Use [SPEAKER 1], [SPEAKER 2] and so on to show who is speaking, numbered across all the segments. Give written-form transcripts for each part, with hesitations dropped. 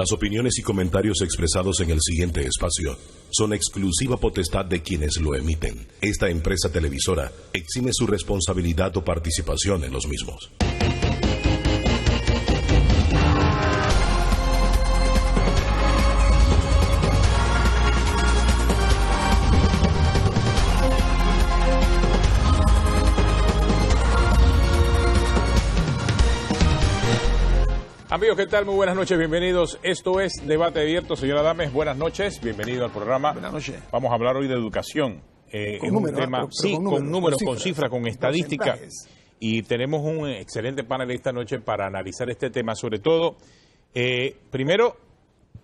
[SPEAKER 1] Las opiniones y comentarios expresados en el siguiente espacio son exclusiva potestad de quienes lo emiten. Esta empresa televisora exime su responsabilidad o participación en los mismos.
[SPEAKER 2] Amigos, ¿qué tal? Muy buenas noches, bienvenidos. Esto es Debate Abierto. Señora Adames, buenas noches, bienvenido al programa.
[SPEAKER 3] Buenas noches.
[SPEAKER 2] Vamos a hablar hoy de educación.
[SPEAKER 3] Con números,
[SPEAKER 2] con números, con cifras, con estadísticas. Y tenemos un excelente panel esta noche para analizar este tema. Sobre todo, primero,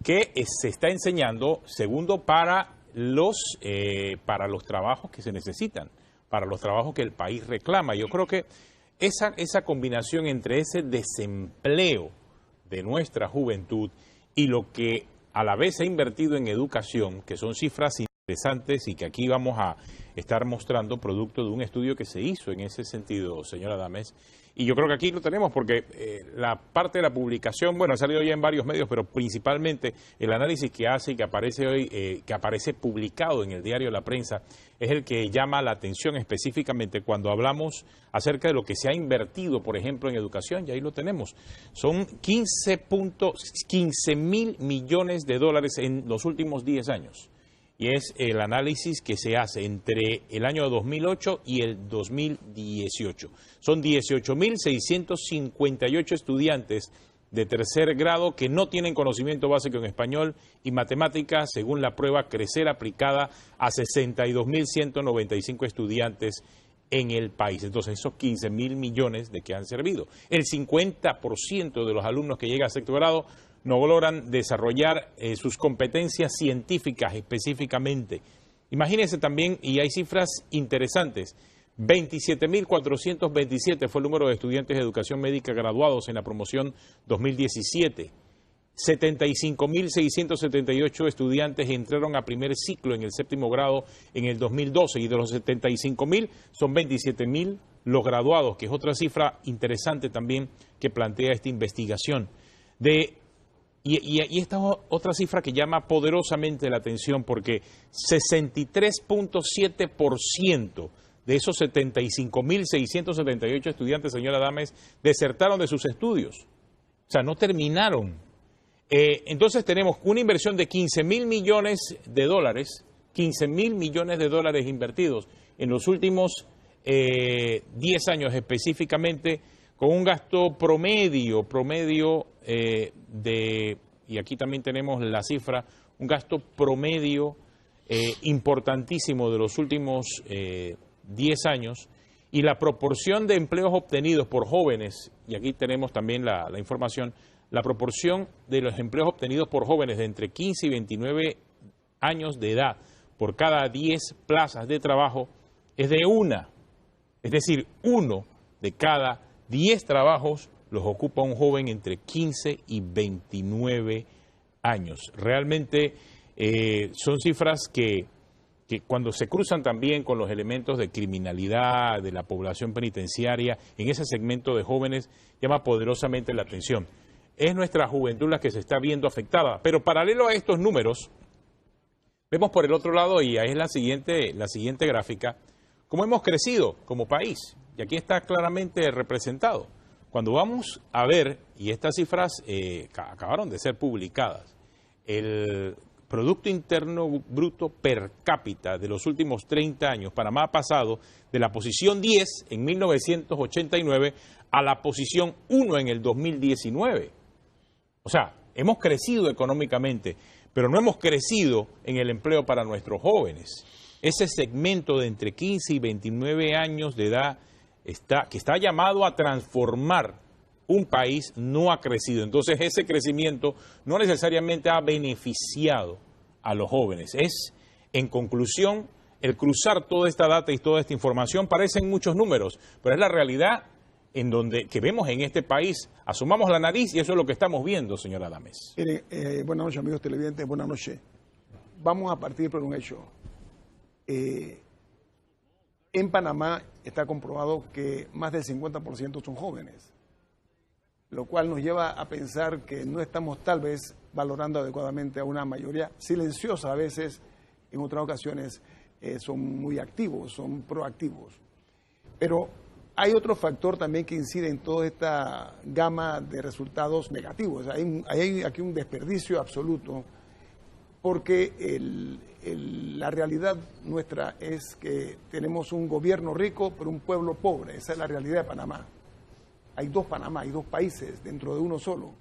[SPEAKER 2] qué se está enseñando. Segundo, para los trabajos que se necesitan, para los trabajos que el país reclama. Yo creo que esa combinación entre ese desempleo de nuestra juventud y lo que a la vez se ha invertido en educación, que son cifras interesantes y que aquí vamos a estar mostrando producto de un estudio que se hizo en ese sentido, señora Adames. Y yo creo que aquí lo tenemos porque la parte de la publicación, bueno, ha salido ya en varios medios, pero principalmente el análisis que hace y que aparece hoy, que aparece publicado en el diario La Prensa, es el que llama la atención específicamente cuando hablamos acerca de lo que se ha invertido, por ejemplo, en educación, y ahí lo tenemos. Son 15.000 millones de dólares en los últimos 10 años. Y es el análisis que se hace entre el año 2008 y el 2018. Son 18.658 estudiantes de tercer grado que no tienen conocimiento básico en español y matemáticas, según la prueba Crecer aplicada a 62.195 estudiantes en el país. Entonces, esos 15.000 millones de que han servido. El 50% de los alumnos que llegan a sexto grado no logran desarrollar sus competencias científicas específicamente. Imagínense también, y hay cifras interesantes, 27.427 fue el número de estudiantes de educación médica graduados en la promoción 2017. 75.678 estudiantes entraron a primer ciclo en el séptimo grado en el 2012 y de los 75.000 son 27.000 los graduados, que es otra cifra interesante también que plantea esta investigación. Y esta otra cifra que llama poderosamente la atención porque 63.7% de esos 75.678 estudiantes, señora Adames, desertaron de sus estudios. O sea, no terminaron. Entonces tenemos una inversión de 15.000 millones de dólares, 15.000 millones de dólares invertidos en los últimos 10 años específicamente, con un gasto promedio y aquí también tenemos la cifra, un gasto promedio importantísimo de los últimos 10 años, y la proporción de empleos obtenidos por jóvenes, y aquí tenemos también la información, la proporción de los empleos obtenidos por jóvenes de entre 15 y 29 años de edad por cada 10 plazas de trabajo es de una, es decir, uno de cada 10 trabajos los ocupa un joven entre 15 y 29 años. Realmente son cifras que cuando se cruzan también con los elementos de criminalidad, de la población penitenciaria, en ese segmento de jóvenes, llama poderosamente la atención. Es nuestra juventud la que se está viendo afectada. Pero paralelo a estos números, vemos por el otro lado, y ahí es la siguiente gráfica, cómo hemos crecido como país. Y aquí está claramente representado. Cuando vamos a ver, y estas cifras acabaron de ser publicadas, el Producto Interno Bruto per cápita de los últimos 30 años, Panamá ha pasado de la posición 10 en 1989 a la posición 1 en el 2019. O sea, hemos crecido económicamente, pero no hemos crecido en el empleo para nuestros jóvenes. Ese segmento de entre 15 y 29 años de edad que está llamado a transformar un país, no ha crecido. Entonces ese crecimiento no necesariamente ha beneficiado a los jóvenes. Es, en conclusión, el cruzar toda esta data y toda esta información, parecen muchos números, pero es la realidad que vemos en este país. Asomamos la nariz y eso es lo que estamos viendo, señora Adames.
[SPEAKER 3] Buenas noches, amigos televidentes, buenas noches. Vamos a partir por un hecho. En Panamá está comprobado que más del 50% son jóvenes, lo cual nos lleva a pensar que no estamos tal vez valorando adecuadamente a una mayoría silenciosa a veces, en otras ocasiones son muy activos, son proactivos. Pero hay otro factor también que incide en toda esta gama de resultados negativos. Hay aquí un desperdicio absoluto, porque la realidad nuestra es que tenemos un gobierno rico, pero un pueblo pobre. Esa es la realidad de Panamá. Hay dos Panamá, hay dos países dentro de uno solo.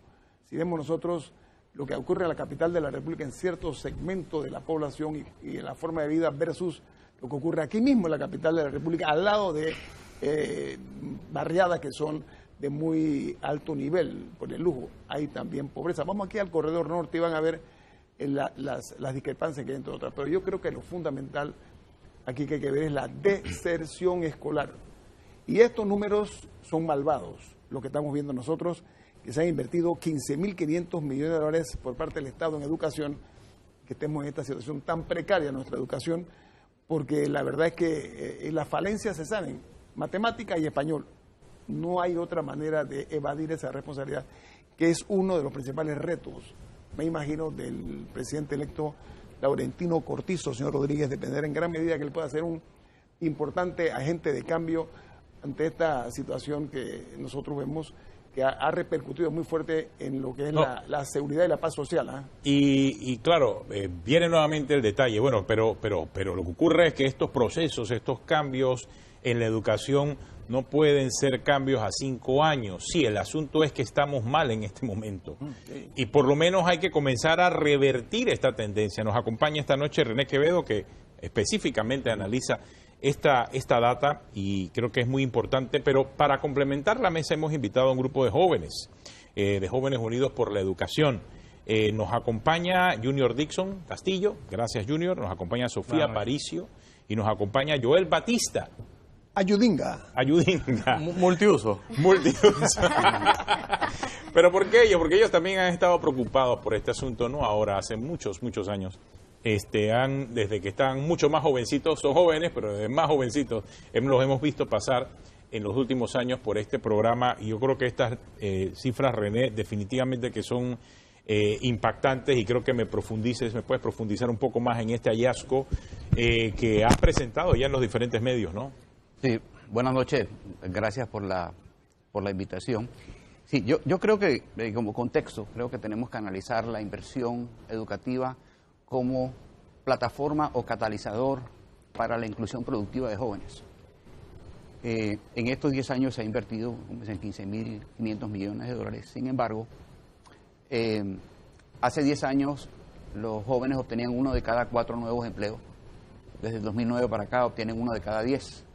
[SPEAKER 3] Si vemos nosotros lo que ocurre en la capital de la República en ciertos segmentos de la población y en la forma de vida versus lo que ocurre aquí mismo en la capital de la República, al lado de barriadas que son de muy alto nivel por el lujo, hay también pobreza. Vamos aquí al corredor norte y van a ver las discrepancias que hay entre otras, pero yo creo que lo fundamental aquí que hay que ver es la deserción escolar. Y estos números son malvados, lo que estamos viendo nosotros, que se han invertido 15.500 millones de dólares por parte del Estado en educación, que estemos en esta situación tan precaria en nuestra educación, porque la verdad es que las falencias se saben, matemática y español. No hay otra manera de evadir esa responsabilidad, que es uno de los principales retos, me imagino, del presidente electo Laurentino Cortizo, señor Rodríguez, depender en gran medida que él pueda ser un importante agente de cambio ante esta situación que nosotros vemos que ha repercutido muy fuerte en lo que es la seguridad y la paz social.
[SPEAKER 2] Y claro, viene nuevamente el detalle, bueno, pero lo que ocurre es que estos procesos, estos cambios en la educación no pueden ser cambios a 5 años. Sí, el asunto es que estamos mal en este momento. Y por lo menos hay que comenzar a revertir esta tendencia. Nos acompaña esta noche René Quevedo, que específicamente analiza esta data y creo que es muy importante, pero para complementar la mesa hemos invitado a un grupo de jóvenes unidos por la educación. Nos acompaña Junior Dixon Castillo, gracias Junior, nos acompaña Sofía Paricio y nos acompaña Joel Batista.
[SPEAKER 3] Ayudinga.
[SPEAKER 2] Multiuso. ¿Pero por qué ellos? Porque ellos también han estado preocupados por este asunto, no ahora, hace muchos años. Desde que están mucho más jovencitos, son jóvenes, pero desde más jovencitos los hemos visto pasar en los últimos años por este programa, y yo creo que estas cifras, René, definitivamente que son impactantes, y creo que me puedes profundizar un poco más en este hallazgo que has presentado ya en los diferentes medios, ¿no?
[SPEAKER 4] Sí, buenas noches, gracias por la invitación. Sí, yo creo que como contexto, creo que tenemos que analizar la inversión educativa como plataforma o catalizador para la inclusión productiva de jóvenes. En estos 10 años se ha invertido en 15.500 millones de dólares. Sin embargo, hace 10 años los jóvenes obtenían 1 de cada 4 nuevos empleos. Desde el 2009 para acá obtienen 1 de cada 10.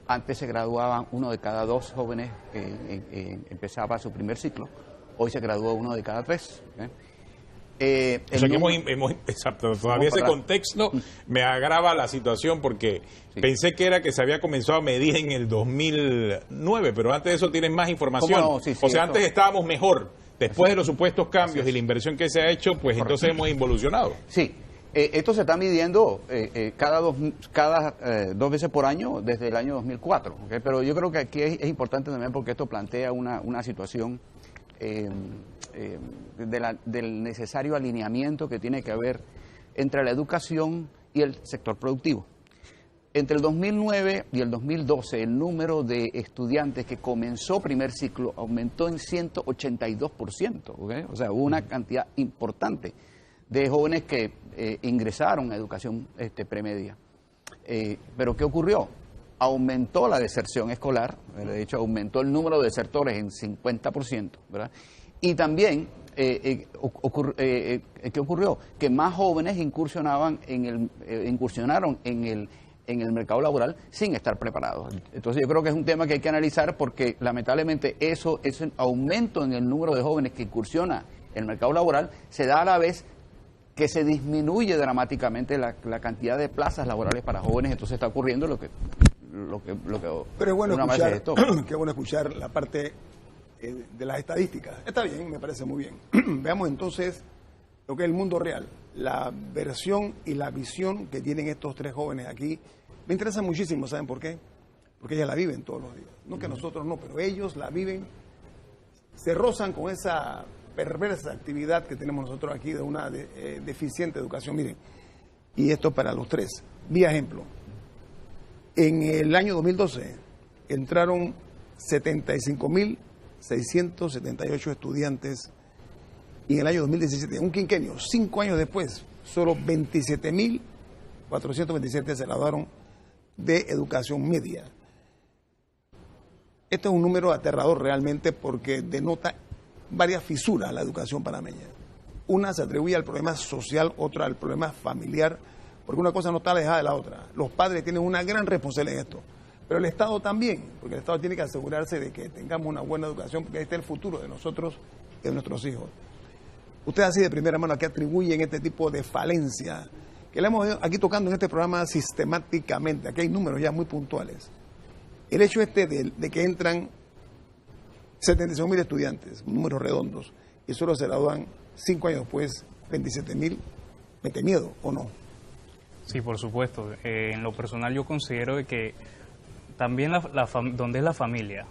[SPEAKER 4] Antes se graduaban 1 de cada 2 jóvenes que empezaba su primer ciclo. Hoy se gradúa 1 de cada 3.
[SPEAKER 2] O sea que exacto, todavía ese contexto me agrava la situación, porque pensé que era que se había comenzado a medir en el 2009, pero antes de eso tienes más información.
[SPEAKER 4] No? Sí,
[SPEAKER 2] o sea, antes estábamos mejor. Después de los supuestos cambios y la inversión que se ha hecho, pues entonces hemos involucionado.
[SPEAKER 4] Sí, esto se está midiendo cada dos veces por año desde el año 2004. ¿Okay? Pero yo creo que aquí es importante también, porque esto plantea una situación del necesario alineamiento que tiene que haber entre la educación y el sector productivo. Entre el 2009 y el 2012, el número de estudiantes que comenzó primer ciclo aumentó en 182%, ¿okay? O sea, hubo una cantidad importante de jóvenes que ingresaron a educación premedia. Pero ¿qué ocurrió? Aumentó la deserción escolar, de hecho aumentó el número de desertores en 50%, ¿verdad? Y también, ¿qué ocurrió? Que más jóvenes incursionaron en el mercado laboral sin estar preparados. Entonces yo creo que es un tema que hay que analizar, porque lamentablemente ese aumento en el número de jóvenes que incursiona en el mercado laboral se da a la vez que se disminuye dramáticamente la cantidad de plazas laborales para jóvenes. Entonces está ocurriendo lo que
[SPEAKER 3] pero es bueno
[SPEAKER 4] escuchar,
[SPEAKER 3] qué bueno escuchar la parte de las estadísticas. Está bien, me parece muy bien. Veamos entonces lo que es el mundo real, la versión y la visión que tienen estos 3 jóvenes aquí. Me interesa muchísimo, ¿saben por qué? Porque ellas la viven todos los días. No que nosotros no, pero ellos la viven, se rozan con esa perversa actividad que tenemos nosotros aquí de una deficiente educación. Miren, y esto para los tres. Vía ejemplo, en el año 2012 entraron 75.678 estudiantes y en el año 2017, un quinquenio, 5 años después, solo 27.427 se graduaron de educación media. Este es un número aterrador realmente porque denota varias fisuras a la educación panameña. Una se atribuye al problema social, otra al problema familiar, porque una cosa no está alejada de la otra. Los padres tienen una gran responsabilidad en esto, pero el Estado también, porque el Estado tiene que asegurarse de que tengamos una buena educación, porque ahí está el futuro de nosotros y de nuestros hijos. Usted así de primera mano, ¿a qué atribuyen este tipo de falencia? Que le hemos ido aquí tocando en este programa sistemáticamente, aquí hay números ya muy puntuales. El hecho de que entran 76.000 estudiantes, números redondos, y solo se gradúan 5 años después 27.000, ¿mete miedo o no?
[SPEAKER 5] Sí, por supuesto. En lo personal yo considero que también donde es la familia,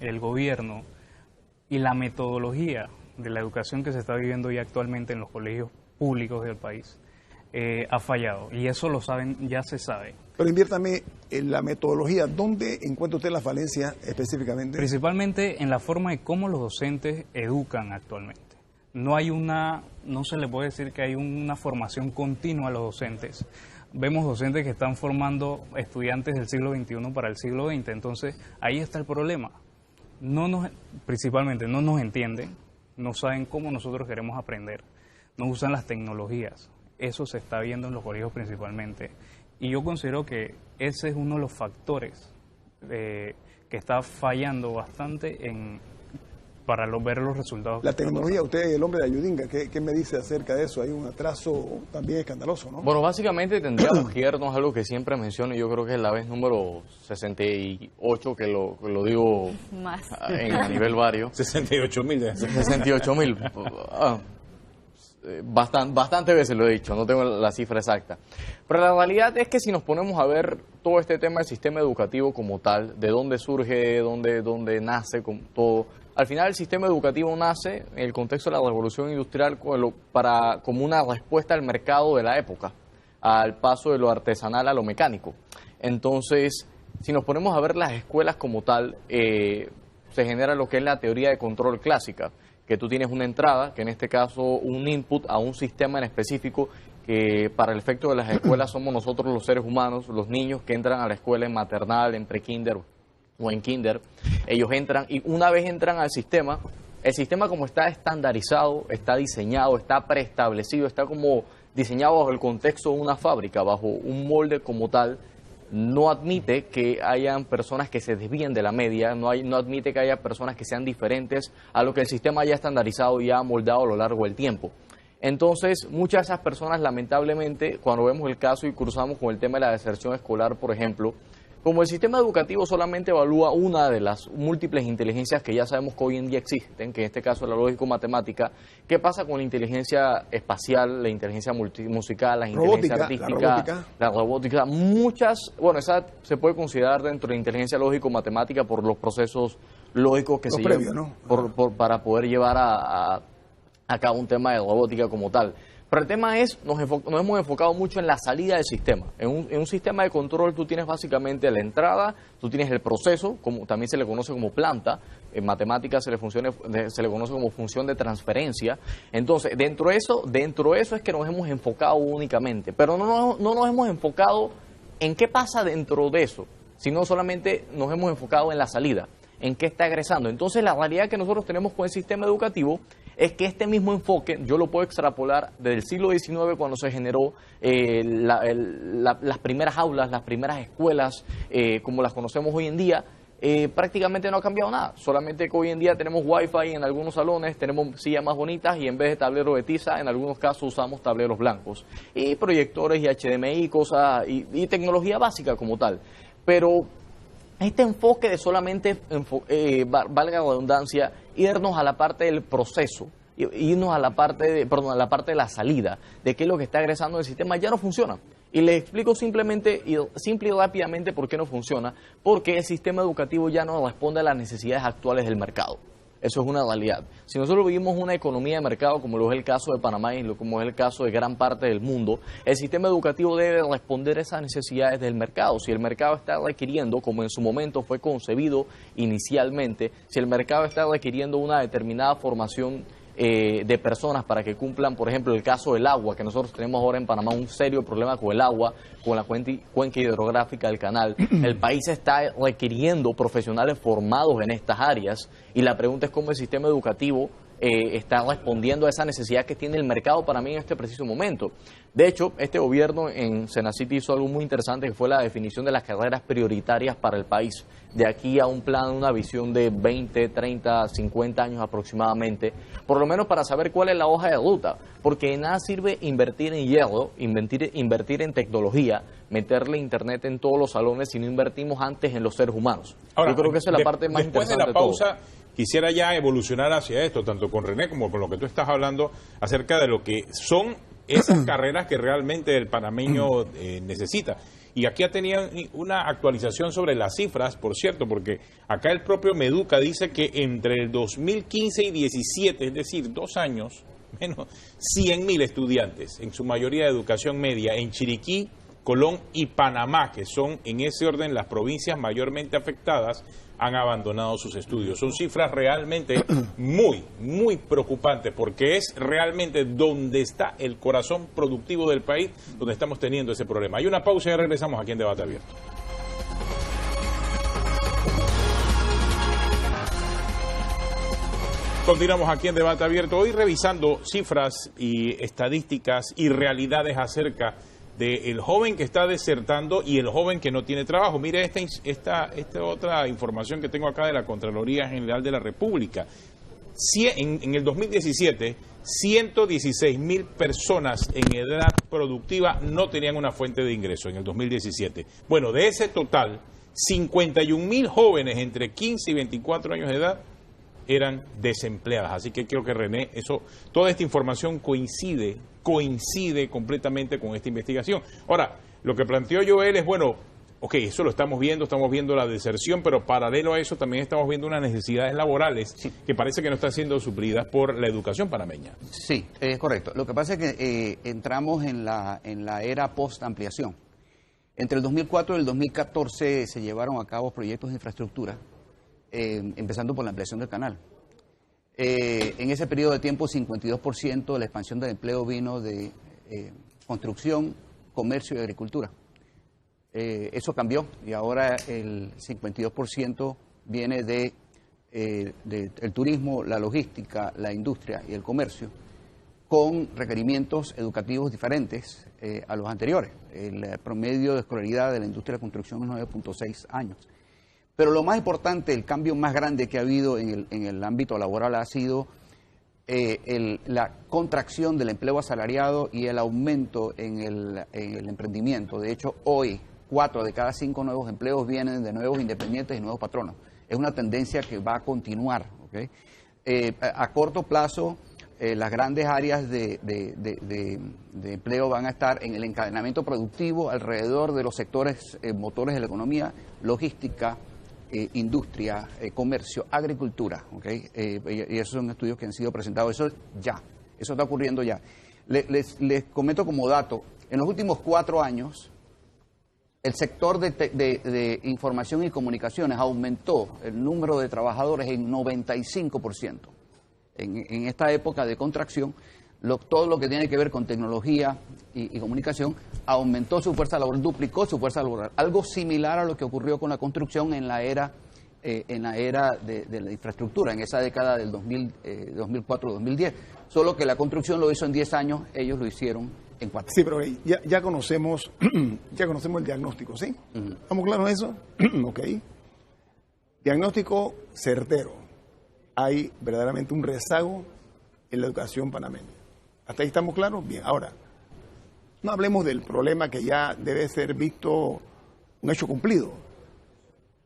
[SPEAKER 5] el gobierno y la metodología de la educación que se está viviendo ya actualmente en los colegios públicos del país ha fallado, y eso lo saben, ya se sabe.
[SPEAKER 3] Pero inviértame en la metodología. ¿Dónde encuentra usted la falencia específicamente?
[SPEAKER 5] Principalmente en la forma de cómo los docentes educan actualmente. No se le puede decir que hay una formación continua a los docentes. Vemos docentes que están formando estudiantes del siglo XXI para el siglo XX, entonces ahí está el problema. Principalmente no nos entienden, no saben cómo nosotros queremos aprender, no usan las tecnologías. Eso se está viendo en los colegios principalmente. Y yo considero que ese es uno de los factores que está fallando bastante para ver los resultados.
[SPEAKER 3] La tecnología, usted, el hombre de Ayudinga, ¿qué me dice acerca de eso? Hay un atraso también escandaloso, ¿no?
[SPEAKER 6] Bueno, básicamente tendríamos que irnos a algo que siempre menciono, y yo creo que es la vez número 68 que lo digo
[SPEAKER 7] más
[SPEAKER 6] a nivel vario.
[SPEAKER 2] 68.000.
[SPEAKER 6] 68.000. Bastante veces lo he dicho, no tengo la cifra exacta. Pero la realidad es que si nos ponemos a ver todo este tema del sistema educativo como tal, de dónde surge, dónde nace, con todo, al final el sistema educativo nace en el contexto de la revolución industrial como una respuesta al mercado de la época, al paso de lo artesanal a lo mecánico. Entonces, si nos ponemos a ver las escuelas como tal, se genera lo que es la teoría de control clásica, que tú tienes una entrada, que en este caso un input a un sistema en específico, que para el efecto de las escuelas somos nosotros los seres humanos, los niños que entran a la escuela en maternal, en pre-kinder o en kinder. Ellos entran y una vez entran al sistema, el sistema como está estandarizado, está diseñado, está preestablecido, está como diseñado bajo el contexto de una fábrica, bajo un molde como tal, no admite que hayan personas que se desvíen de la media, no admite que haya personas que sean diferentes a lo que el sistema haya estandarizado y ha moldado a lo largo del tiempo. Entonces, muchas de esas personas, lamentablemente, cuando vemos el caso y cruzamos con el tema de la deserción escolar, por ejemplo, como el sistema educativo solamente evalúa una de las múltiples inteligencias que ya sabemos que hoy en día existen, que en este caso es la lógico-matemática, ¿qué pasa con la inteligencia espacial, la inteligencia musical, la inteligencia artística, la robótica? Bueno, esa se puede considerar dentro de la inteligencia lógico-matemática por los procesos lógicos que se llevan, ¿no? Para poder llevar a cabo un tema de robótica como tal. Pero el tema es, nos hemos enfocado mucho en la salida del sistema. En un sistema de control tú tienes básicamente la entrada, tú tienes el proceso, como también se le conoce como planta, en matemáticas se le conoce como función de transferencia. Entonces, dentro de eso es que nos hemos enfocado únicamente. Pero no nos hemos enfocado en qué pasa dentro de eso, sino solamente nos hemos enfocado en la salida, en qué está egresando. Entonces, la realidad que nosotros tenemos con el sistema educativo es que este mismo enfoque yo lo puedo extrapolar desde el siglo XIX, cuando se generó las primeras aulas, las primeras escuelas, como las conocemos hoy en día. Prácticamente no ha cambiado nada, solamente que hoy en día tenemos wifi en algunos salones, tenemos sillas más bonitas y en vez de tablero de tiza, en algunos casos usamos tableros blancos y proyectores y HDMI, cosas y tecnología básica como tal. Pero este enfoque de solamente, valga la redundancia, irnos a la parte del proceso, irnos a la parte de la salida, de qué es lo que está egresando del sistema, ya no funciona. Y les explico simple y rápidamente por qué no funciona. Porque el sistema educativo ya no responde a las necesidades actuales del mercado. Eso es una realidad. Si nosotros vivimos una economía de mercado, como lo es el caso de Panamá y como es el caso de gran parte del mundo, el sistema educativo debe responder a esas necesidades del mercado. Si el mercado está requiriendo, como en su momento fue concebido inicialmente, si el mercado está requiriendo una determinada formación de personas para que cumplan, por ejemplo, el caso del agua, que nosotros tenemos ahora en Panamá un serio problema con el agua, con la cuenca hidrográfica del canal. El país está requiriendo profesionales formados en estas áreas y la pregunta es cómo el sistema educativo está respondiendo a esa necesidad que tiene el mercado para mí en este preciso momento. De hecho, este gobierno en Senacity hizo algo muy interesante, que fue la definición de las carreras prioritarias para el país, de aquí a un plan, una visión de 20, 30, 50 años aproximadamente, por lo menos para saber cuál es la hoja de ruta, porque de nada sirve invertir en hierro, invertir en tecnología, meterle internet en todos los salones si no invertimos antes en los seres humanos.
[SPEAKER 2] Ahora,
[SPEAKER 6] yo creo que esa es la parte más interesante
[SPEAKER 2] de la pausa. Quisiera ya evolucionar hacia esto, tanto con René como con lo que tú estás hablando, acerca de lo que son esas carreras que realmente el panameño necesita. Y aquí tenía una actualización sobre las cifras, por cierto, porque acá el propio Meduca dice que entre el 2015 y 2017, es decir, 2 años, menos 100.000 estudiantes, en su mayoría de educación media, en Chiriquí, Colón y Panamá, que son en ese orden las provincias mayormente afectadas, han abandonado sus estudios. Son cifras realmente muy preocupantes, porque es realmente donde está el corazón productivo del país, donde estamos teniendo ese problema. Hay una pausa y ya regresamos aquí en Debate Abierto. Continuamos aquí en Debate Abierto, hoy revisando cifras y estadísticas y realidades acerca del joven que está desertando y el joven que no tiene trabajo. Mire esta otra información que tengo acá de la Contraloría General de la República. En el 2017, 116.000 personas en edad productiva no tenían una fuente de ingreso en el 2017. Bueno, de ese total, 51.000 jóvenes entre 15 y 24 años de edad eran desempleadas. Así que creo que René, toda esta información coincide completamente con esta investigación. Ahora, lo que planteó Joel es, bueno, ok, eso lo estamos viendo la deserción, pero paralelo a eso también estamos viendo unas necesidades laborales que parece que no están siendo suplidas por la educación panameña.
[SPEAKER 4] Sí, es correcto. Lo que pasa es que entramos en la era post-ampliación. Entre el 2004 y el 2014 se llevaron a cabo proyectos de infraestructura, empezando por la ampliación del canal. En ese periodo de tiempo, 52% de la expansión del empleo vino de construcción, comercio y agricultura. Eso cambió y ahora el 52% viene del turismo, la logística, la industria y el comercio, con requerimientos educativos diferentes a los anteriores. El promedio de escolaridad de la industria de la construcción es 9.6 años. Pero lo más importante, el cambio más grande que ha habido en el ámbito laboral ha sido la contracción del empleo asalariado y el aumento en el emprendimiento. De hecho, hoy 4 de cada 5 nuevos empleos vienen de nuevos independientes y nuevos patronos. Es una tendencia que va a continuar. ¿Okay? A corto plazo, las grandes áreas de empleo van a estar en el encadenamiento productivo alrededor de los sectores motores de la economía, logística, industria, comercio, agricultura, ¿okay? Y esos son estudios que han sido presentados. Eso está ocurriendo ya. Les comento como dato, en los últimos 4 años, el sector de información y comunicaciones aumentó el número de trabajadores en 95%. En esta época de contracción, todo lo que tiene que ver con tecnología y comunicación aumentó su fuerza laboral, duplicó su fuerza laboral. Algo similar a lo que ocurrió con la construcción en la era de la infraestructura, en esa década del 2004-2010. Solo que la construcción lo hizo en 10 años, ellos lo hicieron en 4.
[SPEAKER 3] Sí, pero ya conocemos el diagnóstico, ¿sí? ¿Estamos claros en eso? Ok. Diagnóstico certero. Hay verdaderamente un rezago en la educación panameña. ¿Hasta ahí estamos claros? Bien, ahora, no hablemos del problema que ya debe ser visto un hecho cumplido.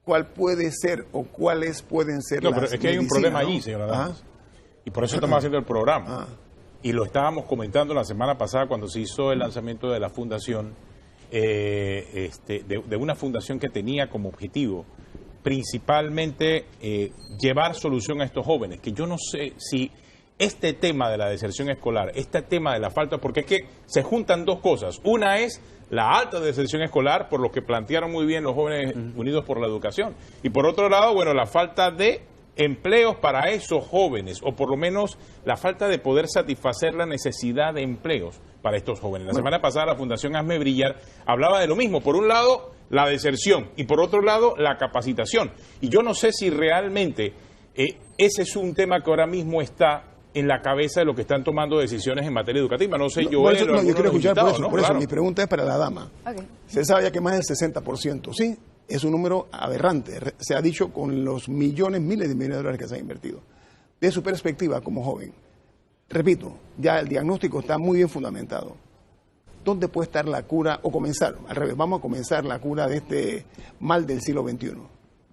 [SPEAKER 3] ¿Cuál puede ser o cuáles pueden ser las
[SPEAKER 2] pero es que hay un problema allí, señora Damas. Y por eso estamos haciendo el programa. Y lo estábamos comentando la semana pasada cuando se hizo el lanzamiento de la fundación, de una fundación que tenía como objetivo principalmente llevar solución a estos jóvenes, que yo no sé si este tema de la deserción escolar, este tema de la falta, porque es que se juntan dos cosas. Una es la alta deserción escolar, por lo que plantearon muy bien los jóvenes unidos por la educación. Y por otro lado, bueno, la falta de empleos para esos jóvenes, o por lo menos la falta de poder satisfacer la necesidad de empleos para estos jóvenes. La semana pasada la Fundación Hazme Brillar hablaba de lo mismo. Por un lado, la deserción, y por otro lado, la capacitación. Y yo no sé si realmente ese es un tema que ahora mismo está en la cabeza de los que están tomando decisiones en materia educativa. No sé, yo
[SPEAKER 3] quiero escuchar por eso. Mi pregunta es para la dama.
[SPEAKER 7] Okay.
[SPEAKER 3] Se sabe ya que más del 60%, ¿sí? Es un número aberrante. Se ha dicho con los millones, miles de millones de dólares que se han invertido. De su perspectiva como joven, repito, ya el diagnóstico está muy bien fundamentado. ¿Dónde puede estar la cura? O comenzar, al revés, vamos a comenzar la cura de este mal del siglo XXI.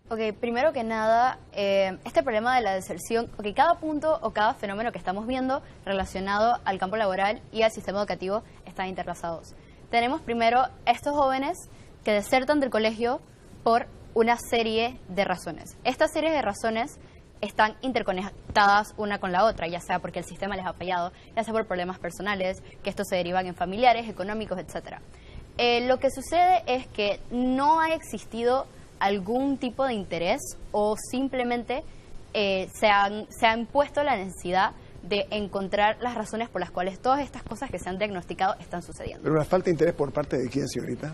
[SPEAKER 7] Ok, primero que nada, este problema de la deserción, cada punto o cada fenómeno que estamos viendo relacionado al campo laboral y al sistema educativo están interlazados. Tenemos primero estos jóvenes que desertan del colegio por una serie de razones. Estas series de razones están interconectadas una con la otra, ya sea porque el sistema les ha fallado, ya sea por problemas personales, que estos se derivan en familiares, económicos, etc. Lo que sucede es que no ha existido algún tipo de interés o simplemente se ha impuesto la necesidad de encontrar las razones por las cuales todas estas cosas que se han diagnosticado están sucediendo.
[SPEAKER 3] ¿Pero la falta de interés por parte de quién, señorita?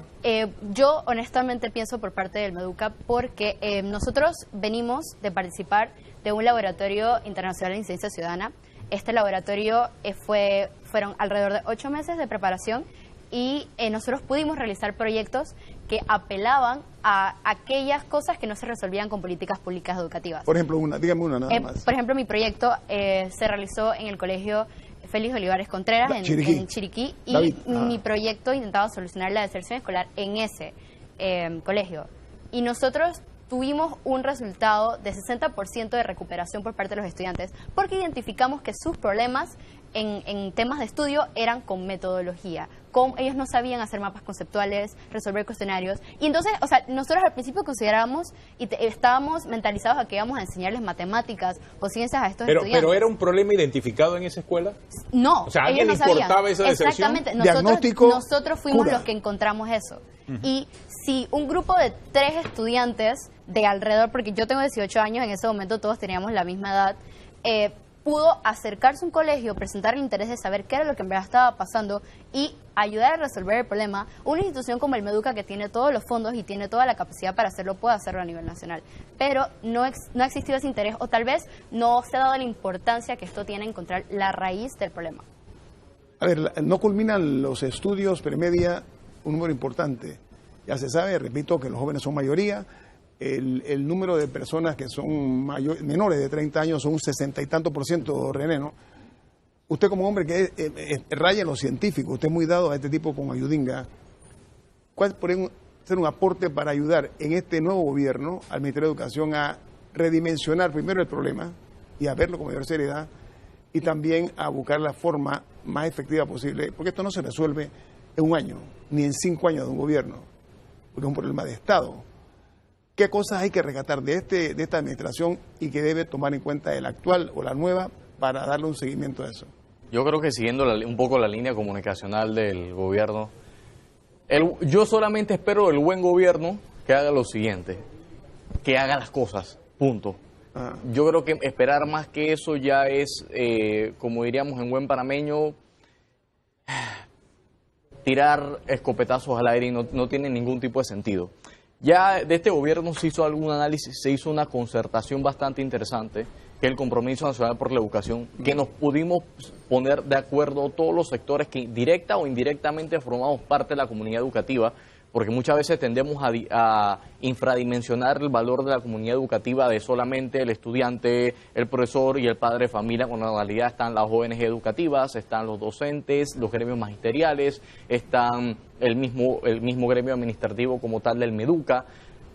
[SPEAKER 7] Yo honestamente pienso por parte del MEDUCA porque nosotros venimos de participar de un laboratorio internacional de incidencia ciudadana. Este laboratorio fueron alrededor de 8 meses de preparación y nosotros pudimos realizar proyectos que apelaban a aquellas cosas que no se resolvían con políticas públicas educativas.
[SPEAKER 3] Por ejemplo, dígame una nada más.
[SPEAKER 7] Por ejemplo, mi proyecto se realizó en el colegio Félix Olivares Contreras, en Chiriquí, y
[SPEAKER 3] David,
[SPEAKER 7] mi proyecto intentaba solucionar la deserción escolar en ese colegio. Y nosotros tuvimos un resultado de 60% de recuperación por parte de los estudiantes, porque identificamos que sus problemas en temas de estudio eran con metodología. Ellos no sabían hacer mapas conceptuales, resolver cuestionarios. Y entonces, nosotros al principio considerábamos y estábamos mentalizados a que íbamos a enseñarles matemáticas o ciencias a estos estudiantes.
[SPEAKER 2] ¿Pero era un problema identificado en esa escuela?
[SPEAKER 7] No,
[SPEAKER 2] o sea, ¿a alguien le importaba esa deserción?
[SPEAKER 7] Exactamente.
[SPEAKER 3] Diagnóstico,
[SPEAKER 7] nosotros fuimos
[SPEAKER 3] cura.
[SPEAKER 7] los que encontramos eso. Y si un grupo de 3 estudiantes de alrededor, porque yo tengo 18 años, en ese momento todos teníamos la misma edad, pudo acercarse a un colegio, presentar el interés de saber qué era lo que en verdad estaba pasando y ayudar a resolver el problema, una institución como el MEDUCA, que tiene todos los fondos y tiene toda la capacidad para hacerlo, puede hacerlo a nivel nacional. Pero no ha existido ese interés, o tal vez no se ha dado la importancia que esto tiene en encontrar la raíz del problema.
[SPEAKER 3] A ver, no culminan los estudios premedia un número importante. Ya se sabe, repito, que los jóvenes son mayoría. El número de personas que son menores de 30 años son un 60 y tanto %, René, ¿no? Usted como hombre que raya en lo científico, usted es muy dado a este tipo como Ayudinga. ¿Cuál puede ser un aporte para ayudar en este nuevo gobierno al Ministerio de Educación a redimensionar primero el problema y a verlo con mayor seriedad y también a buscar la forma más efectiva posible? Porque esto no se resuelve en un año, ni en 5 años de un gobierno, porque es un problema de Estado. ¿Qué cosas hay que rescatar de esta administración y que debe tomar en cuenta el actual o la nueva para darle un seguimiento a eso?
[SPEAKER 6] Yo creo que siguiendo un poco la línea comunicacional del gobierno, yo solamente espero del buen gobierno que haga lo siguiente, que haga las cosas, punto. Yo creo que esperar más que eso ya es, como diríamos en buen panameño, tirar escopetazos al aire y no tiene ningún tipo de sentido. Ya de este gobierno se hizo algún análisis, se hizo una concertación bastante interesante, que es el Compromiso Nacional por la Educación, que nos pudimos poner de acuerdo todos los sectores que directa o indirectamente formamos parte de la comunidad educativa, porque muchas veces tendemos a infradimensionar el valor de la comunidad educativa de solamente el estudiante, el profesor y el padre de familia, cuando en realidad están las ONG educativas, están los docentes, los gremios magisteriales, están el mismo gremio administrativo como tal del MEDUCA.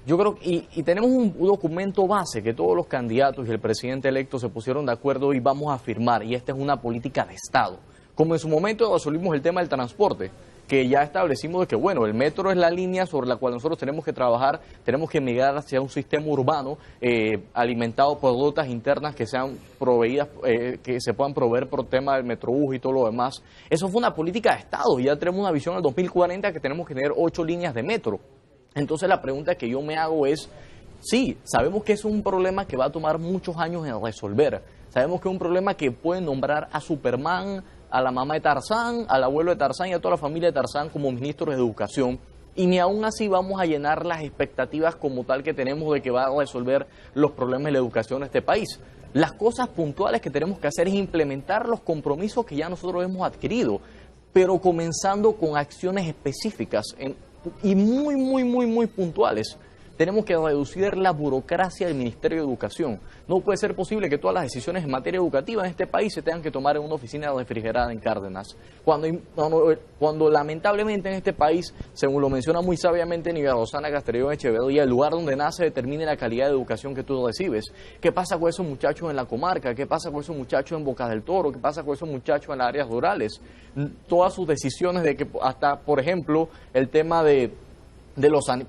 [SPEAKER 6] Yo creo y tenemos un documento base que todos los candidatos y el presidente electo se pusieron de acuerdo y vamos a firmar, y esta es una política de Estado. Como en su momento resolvimos el tema del transporte, que ya establecimos de que, bueno, el metro es la línea sobre la cual nosotros tenemos que trabajar, tenemos que migrar hacia un sistema urbano alimentado por rutas internas que sean proveídas, que se puedan proveer por tema del metrobús y todo lo demás. Eso fue una política de Estado, y ya tenemos una visión al 2040 que tenemos que tener 8 líneas de metro. Entonces la pregunta que yo me hago es, sí, sabemos que es un problema que va a tomar muchos años en resolver, sabemos que es un problema que puede nombrar a Superman, a la mamá de Tarzán, al abuelo de Tarzán y a toda la familia de Tarzán como ministros de educación, y ni aún así vamos a llenar las expectativas como tal que tenemos de que va a resolver los problemas de la educación de este país. Las cosas puntuales que tenemos que hacer es implementar los compromisos que ya nosotros hemos adquirido, pero comenzando con acciones específicas y muy puntuales. Tenemos que reducir la burocracia del Ministerio de Educación. No puede ser posible que todas las decisiones en materia educativa en este país se tengan que tomar en una oficina refrigerada en Cárdenas. Cuando lamentablemente en este país, según lo menciona muy sabiamente Nidia Rosana Castrillón Echeverría, el lugar donde nace determina la calidad de educación que tú recibes. ¿Qué pasa con esos muchachos en la comarca? ¿Qué pasa con esos muchachos en Bocas del Toro? ¿Qué pasa con esos muchachos en las áreas rurales? Todas sus decisiones de que hasta, por ejemplo, el tema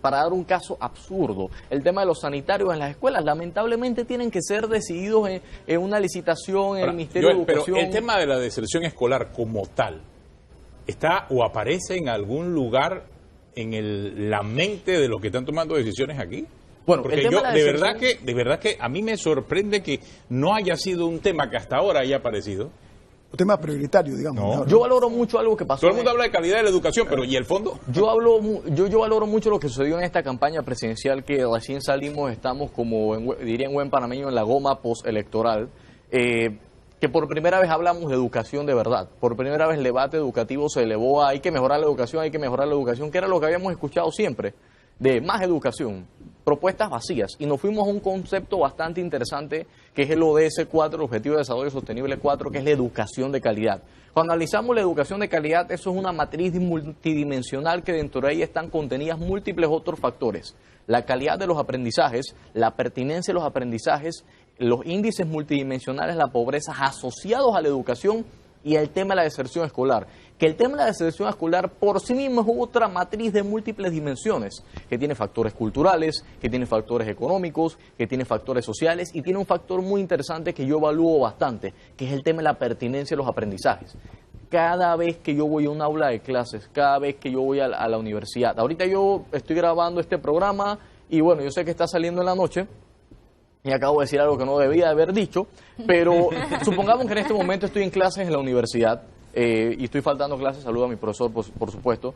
[SPEAKER 6] para dar un caso absurdo, el tema de los sanitarios en las escuelas, lamentablemente tienen que ser decididos en una licitación en el Ministerio de Educación.
[SPEAKER 2] Pero el tema de la deserción escolar como tal, ¿está o aparece en algún lugar en la mente de los que están tomando decisiones aquí?
[SPEAKER 6] Bueno,
[SPEAKER 2] porque yo de verdad que a mí me sorprende que no haya sido un tema que hasta ahora haya aparecido.
[SPEAKER 3] Un tema prioritario, digamos.
[SPEAKER 2] No.
[SPEAKER 6] Yo valoro mucho algo que pasó.
[SPEAKER 2] Todo el mundo habla de calidad de la educación, pero ¿y el fondo?
[SPEAKER 6] Yo valoro mucho lo que sucedió en esta campaña presidencial, que recién salimos, estamos como, diría en buen panameño, en la goma postelectoral, que por primera vez hablamos de educación de verdad. Por primera vez el debate educativo se elevó a hay que mejorar la educación, que era lo que habíamos escuchado siempre, de más educación. Propuestas vacías, y nos fuimos a un concepto bastante interesante que es el ODS 4, el Objetivo de Desarrollo Sostenible 4, que es la educación de calidad. Cuando analizamos la educación de calidad, eso es una matriz multidimensional que dentro de ella están contenidas múltiples otros factores. La calidad de los aprendizajes, la pertinencia de los aprendizajes, los índices multidimensionales de la pobreza asociados a la educación y el tema de la deserción escolar. Que el tema de la deserción escolar por sí mismo es otra matriz de múltiples dimensiones, que tiene factores culturales, que tiene factores económicos, que tiene factores sociales y tiene un factor muy interesante que yo evalúo bastante, que es el tema de la pertinencia de los aprendizajes. Cada vez que yo voy a un aula de clases, cada vez que yo voy a la universidad, ahorita yo estoy grabando este programa y bueno, yo sé que está saliendo en la noche, y acabo de decir algo que no debía haber dicho, pero supongamos que en este momento estoy en clases en la universidad y estoy faltando clases, saludo a mi profesor, por supuesto.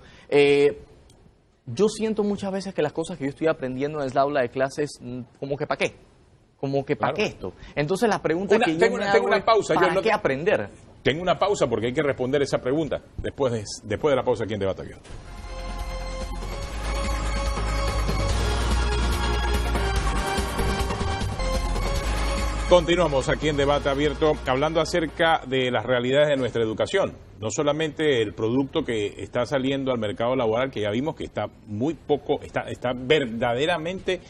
[SPEAKER 6] Yo siento muchas veces que las cosas que yo estoy aprendiendo en el aula de clases, como que ¿para qué? Como que ¿para qué esto? Entonces la pregunta que yo me hago es, ¿para qué aprender?
[SPEAKER 2] Tengo una pausa porque hay que responder esa pregunta después de la pausa aquí en Debate Abierto. Continuamos aquí en Debate Abierto hablando acerca de las realidades de nuestra educación. No solamente el producto que está saliendo al mercado laboral, que ya vimos que está muy poco, está verdaderamente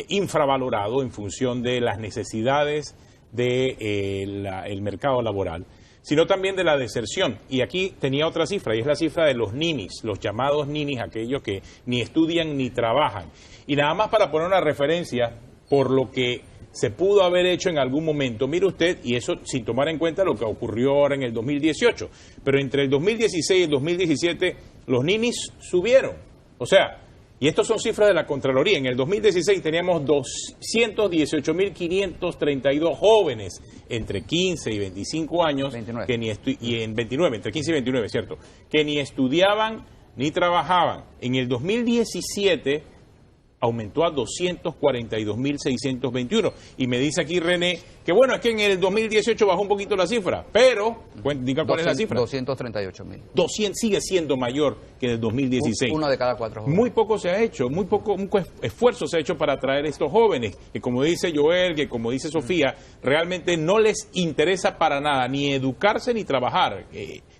[SPEAKER 2] infravalorado en función de las necesidades del mercado laboral, sino también de la deserción. Y aquí tenía otra cifra, y es la cifra de los ninis, los llamados ninis, aquellos que ni estudian ni trabajan. Y nada más para poner una referencia por lo que se pudo haber hecho en algún momento, mire usted, y eso sin tomar en cuenta lo que ocurrió ahora en el 2018, pero entre el 2016 y el 2017 los ninis subieron, o sea, y estos son cifras de la Contraloría, en el 2016 teníamos 218.532 jóvenes entre 15 y 25 años,
[SPEAKER 4] 29.
[SPEAKER 2] Y en 29, entre 15 y 29, ¿cierto?, que ni estudiaban ni trabajaban. En el 2017 aumentó a 242.621. Y me dice aquí René que bueno, es que en el 2018 bajó un poquito la cifra, pero, diga cuál es la cifra.
[SPEAKER 4] 238.000.
[SPEAKER 2] Sigue siendo mayor que en el 2016.
[SPEAKER 4] Uno de cada 4 jóvenes.
[SPEAKER 2] Muy poco se ha hecho, muy poco esfuerzo se ha hecho para atraer a estos jóvenes, que como dice Joel, que como dice Sofía, realmente no les interesa para nada, ni educarse ni trabajar.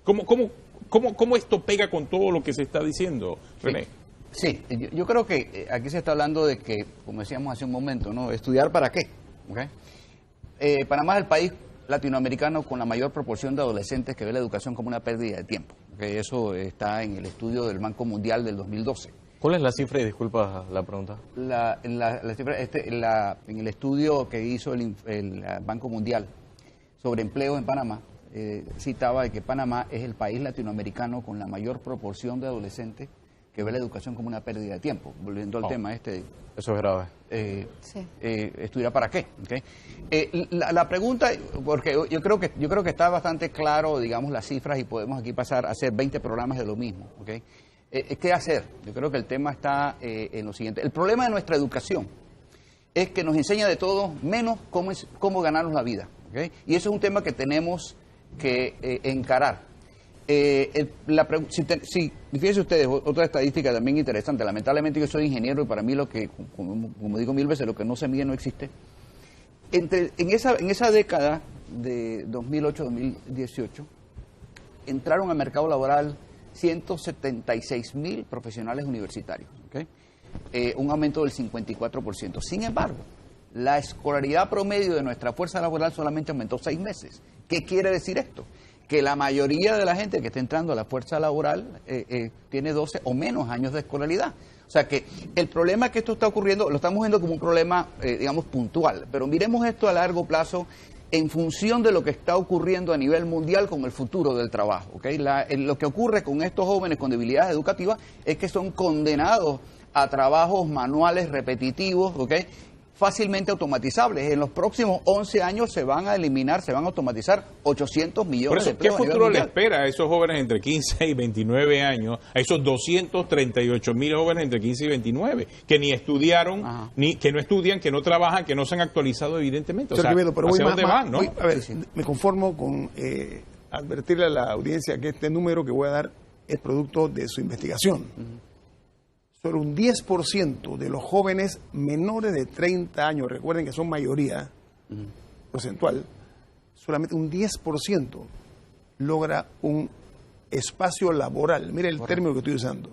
[SPEAKER 2] ¿Cómo esto pega con todo lo que se está diciendo, René?
[SPEAKER 4] Sí, yo creo que aquí se está hablando de que, como decíamos hace un momento, ¿no? ¿Estudiar para qué? ¿Okay? Panamá es el país latinoamericano con la mayor proporción de adolescentes que ve la educación como una pérdida de tiempo. que eso está en el estudio del Banco Mundial del 2012.
[SPEAKER 6] ¿Cuál es la cifra? Y disculpa la pregunta.
[SPEAKER 4] La cifra, en el estudio que hizo el Banco Mundial sobre empleo en Panamá, citaba que Panamá es el país latinoamericano con la mayor proporción de adolescentes que ve la educación como una pérdida de tiempo. Volviendo al tema
[SPEAKER 6] Eso es grave.
[SPEAKER 7] Sí.
[SPEAKER 4] ¿Estudiar para qué? ¿Okay? La pregunta, porque yo creo que está bastante claro, digamos, las cifras, y podemos aquí pasar a hacer 20 programas de lo mismo. ¿Okay? ¿Qué hacer? Yo creo que el tema está en lo siguiente. El problema de nuestra educación es que nos enseña de todo menos cómo ganarnos la vida. ¿Okay? Y eso es un tema que tenemos que encarar. Si fíjense ustedes, otra estadística también interesante. Lamentablemente yo soy ingeniero y para mí lo que, como digo mil veces, lo que no se mide no existe. En esa década de 2008-2018 entraron al mercado laboral 176.000 profesionales universitarios, ¿okay? Un aumento del 54%. Sin embargo, la escolaridad promedio de nuestra fuerza laboral solamente aumentó 6 meses. ¿Qué quiere decir esto? Que la mayoría de la gente que está entrando a la fuerza laboral tiene 12 o menos años de escolaridad. O sea que el problema que esto está ocurriendo, lo estamos viendo como un problema, digamos, puntual, pero miremos esto a largo plazo en función de lo que está ocurriendo a nivel mundial con el futuro del trabajo. ¿Okay? Lo que ocurre con estos jóvenes con debilidades educativas es que son condenados a trabajos manuales repetitivos, ¿okay? Fácilmente automatizables. En los próximos 11 años se van a automatizar 800 millones
[SPEAKER 2] Por eso,
[SPEAKER 4] de empleos.
[SPEAKER 2] ¿qué futuro le espera a esos jóvenes entre 15 y 29 años, a esos 238.000 jóvenes entre 15 y 29, que ni estudiaron, ni que no estudian, que no trabajan, que no se han actualizado evidentemente? O sea,
[SPEAKER 3] pero voy
[SPEAKER 2] ¿hacia
[SPEAKER 3] más,
[SPEAKER 2] dónde van, no?
[SPEAKER 3] a ver, me conformo con advertirle a la audiencia que este número que voy a dar es producto de su investigación. Solo un 10% de los jóvenes menores de 30 años, recuerden que son mayoría porcentual, solamente un 10% logra un espacio laboral. Mire el término que estoy usando.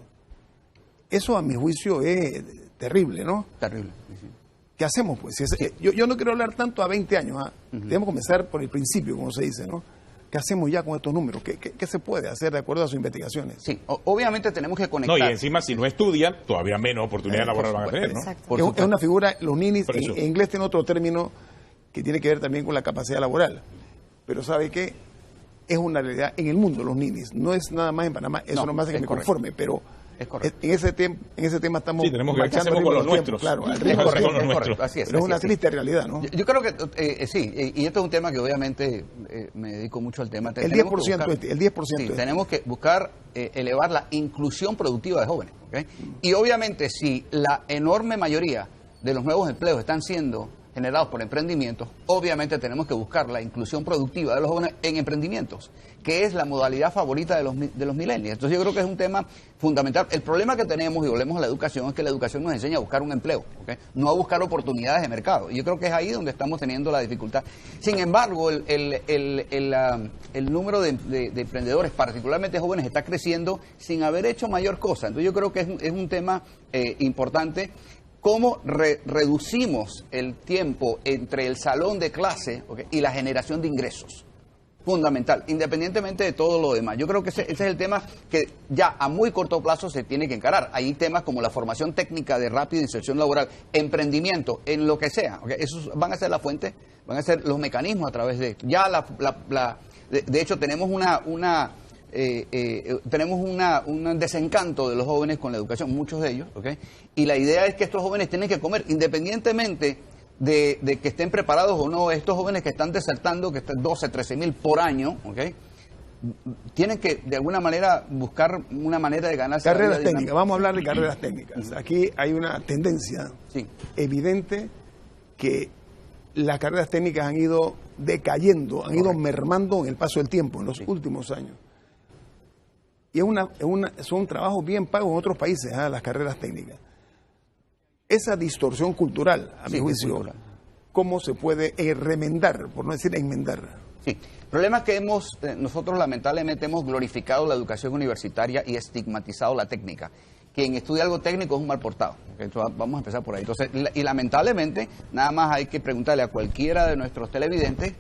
[SPEAKER 3] Eso, a mi juicio, es terrible, ¿no?
[SPEAKER 4] Terrible. Sí.
[SPEAKER 3] ¿Qué hacemos, pues? Yo no quiero hablar tanto a 20 años. Debemos comenzar por el principio, como se dice, ¿no? ¿Qué hacemos ya con estos números? ¿Qué se puede hacer de acuerdo a sus investigaciones?
[SPEAKER 4] Sí, obviamente tenemos que conectar.
[SPEAKER 2] No, y encima si no estudian, todavía menos oportunidad laboral van a tener, ¿no?
[SPEAKER 7] Exacto.
[SPEAKER 3] Es una figura, los ninis, en inglés tiene otro término que tiene que ver también con la capacidad laboral. Pero ¿sabe qué? Es una realidad en el mundo, los ninis. No es nada más en Panamá, eso no me hace que me conforme, pero en ese tema estamos...
[SPEAKER 2] Sí, tenemos que ver qué hacemos con los nuestros.
[SPEAKER 3] Claro,
[SPEAKER 4] es correcto, así es.
[SPEAKER 3] Pero es una triste realidad, ¿no?
[SPEAKER 4] Yo creo que sí, y esto es un tema que obviamente me dedico mucho al tema.
[SPEAKER 3] El 10%.
[SPEAKER 4] Tenemos que buscar elevar la inclusión productiva de jóvenes. ¿Okay? Y obviamente si la enorme mayoría de los nuevos empleos están siendo generados por emprendimientos, obviamente tenemos que buscar la inclusión productiva de los jóvenes en emprendimientos, que es la modalidad favorita de los millennials. Entonces yo creo que es un tema fundamental. El problema que tenemos, y volvemos a la educación, es que la educación nos enseña a buscar un empleo, ¿okay? No a buscar oportunidades de mercado. Y yo creo que es ahí donde estamos teniendo la dificultad. Sin embargo, el número de emprendedores, particularmente jóvenes, está creciendo sin haber hecho mayor cosa. Entonces yo creo que es un tema importante. ¿Cómo reducimos el tiempo entre el salón de clase, ¿okay? y la generación de ingresos? Fundamental, independientemente de todo lo demás. Yo creo que ese es el tema que ya a muy corto plazo se tiene que encarar. Hay temas como la formación técnica de rápida inserción laboral, emprendimiento, en lo que sea. ¿Okay? Esos van a ser la fuente, van a ser los mecanismos a través de... Ya de hecho tenemos un desencanto de los jóvenes con la educación, muchos de ellos, ¿okay? Y la idea es que estos jóvenes tienen que comer, independientemente de que estén preparados o no. Estos jóvenes que están desertando, que están 12, 13 mil por año, ¿okay? Tienen que, de alguna manera, buscar una manera de ganarse
[SPEAKER 3] carreras técnicas. Vamos a hablar de carreras técnicas. Aquí hay una tendencia evidente que las carreras técnicas han ido decayendo, han ido mermando en el paso del tiempo, en los últimos años. Y son trabajos bien pagos en otros países, las carreras técnicas. Esa distorsión cultural, a mi juicio, ¿cómo se puede remendar, por no decir enmendar?
[SPEAKER 4] Sí, el problema es que nosotros lamentablemente hemos glorificado la educación universitaria y estigmatizado la técnica. Quien estudia algo técnico es un mal portado. Entonces, vamos a empezar por ahí. Entonces, y lamentablemente, nada más hay que preguntarle a cualquiera de nuestros televidentes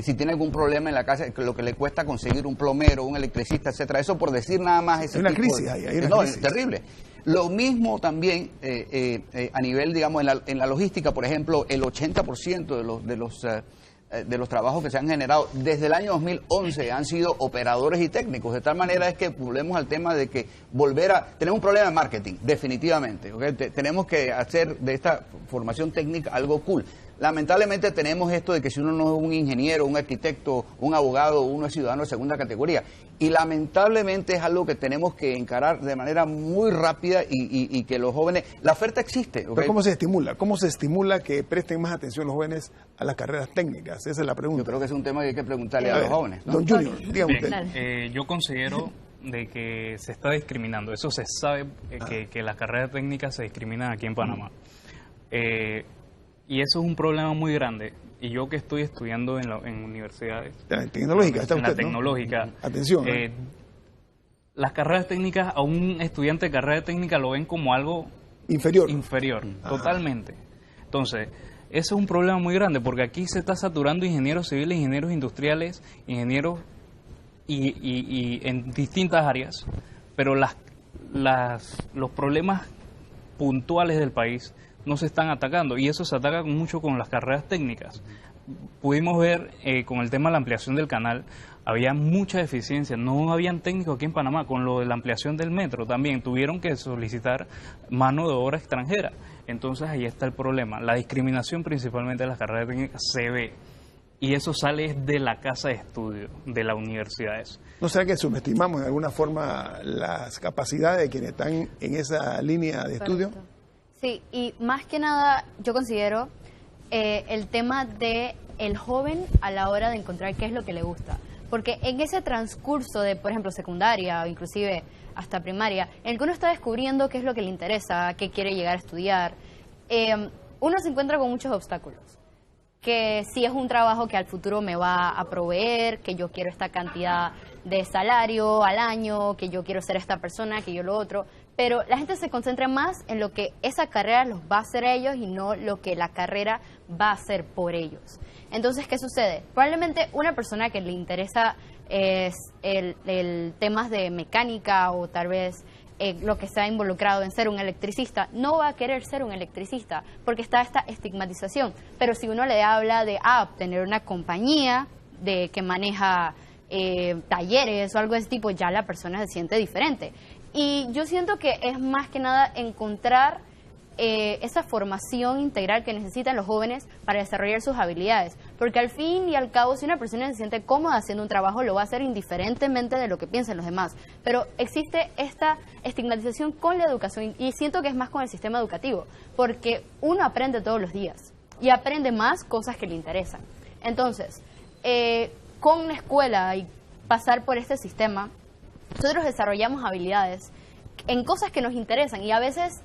[SPEAKER 4] si tiene algún problema en la casa, lo que le cuesta conseguir un plomero, un electricista, etcétera. Eso por decir nada más ese
[SPEAKER 3] hay una
[SPEAKER 4] tipo
[SPEAKER 3] crisis,
[SPEAKER 4] de,
[SPEAKER 3] hay una
[SPEAKER 4] no,
[SPEAKER 3] crisis.
[SPEAKER 4] Es terrible. Lo mismo también a nivel, digamos, en la logística, por ejemplo, el 80% de los trabajos que se han generado desde el año 2011 han sido operadores y técnicos. De tal manera es que volvemos al tema de que tenemos un problema de marketing, definitivamente. ¿Okay? Tenemos que hacer de esta formación técnica algo cool. Lamentablemente tenemos esto de que si uno no es un ingeniero, un arquitecto, un abogado, uno es ciudadano de segunda categoría. Y lamentablemente es algo que tenemos que encarar de manera muy rápida y que los jóvenes... La oferta existe. ¿Okay?
[SPEAKER 3] Pero ¿cómo se estimula? ¿Cómo se estimula que presten más atención los jóvenes a las carreras técnicas? Esa es la pregunta.
[SPEAKER 4] Yo creo que es un tema que hay que preguntarle a los jóvenes, ¿no?
[SPEAKER 3] Don Junior, dígame usted.
[SPEAKER 5] Yo considero de que se está discriminando. Eso se sabe que las carreras técnicas se discriminan aquí en Panamá. Y eso es un problema muy grande. Y yo que estoy estudiando en universidades...
[SPEAKER 3] Tecnológica, está usted,
[SPEAKER 5] en la tecnológica.
[SPEAKER 3] ¿no? Atención.
[SPEAKER 5] Las carreras técnicas, a un estudiante de carrera técnica lo ven como algo...
[SPEAKER 3] Inferior,
[SPEAKER 5] totalmente. Entonces, eso es un problema muy grande, porque aquí se está saturando ingenieros civiles, ingenieros industriales, ingenieros y en distintas áreas, pero los problemas puntuales del país no se están atacando, y eso se ataca mucho con las carreras técnicas. Pudimos ver con el tema de la ampliación del canal, había mucha deficiencia, no habían técnicos aquí en Panamá. Con lo de la ampliación del metro también tuvieron que solicitar mano de obra extranjera. Entonces ahí está el problema, la discriminación principalmente de las carreras técnicas se ve, y eso sale de la casa de estudio, de las universidades.
[SPEAKER 3] ¿No será que subestimamos de alguna forma las capacidades de quienes están en esa línea de estudio?
[SPEAKER 7] Sí, y más que nada yo considero el tema de el joven a la hora de encontrar qué es lo que le gusta. Porque en ese transcurso de, por ejemplo, secundaria o inclusive hasta primaria, en el que uno está descubriendo qué es lo que le interesa, qué quiere llegar a estudiar, uno se encuentra con muchos obstáculos. Que si es un trabajo que al futuro me va a proveer, que yo quiero esta cantidad de salario al año, que yo quiero ser esta persona, que yo lo otro. Pero la gente se concentra más en lo que esa carrera los va a hacer a ellos y no lo que la carrera va a hacer por ellos. Entonces, ¿qué sucede? Probablemente una persona que le interesa el temas de mecánica o tal vez lo que está involucrado en ser un electricista, no va a querer ser un electricista porque está esta estigmatización. Pero si uno le habla de tener una compañía que maneja talleres o algo de ese tipo, ya la persona se siente diferente. Y yo siento que es más que nada encontrar esa formación integral que necesitan los jóvenes para desarrollar sus habilidades. Porque al fin y al cabo, si una persona se siente cómoda haciendo un trabajo, lo va a hacer indiferentemente de lo que piensen los demás. Pero existe esta estigmatización con la educación y siento que es más con el sistema educativo, porque uno aprende todos los días y aprende más cosas que le interesan. Entonces, con la escuela y pasar por este sistema, nosotros desarrollamos habilidades en cosas que nos interesan y a veces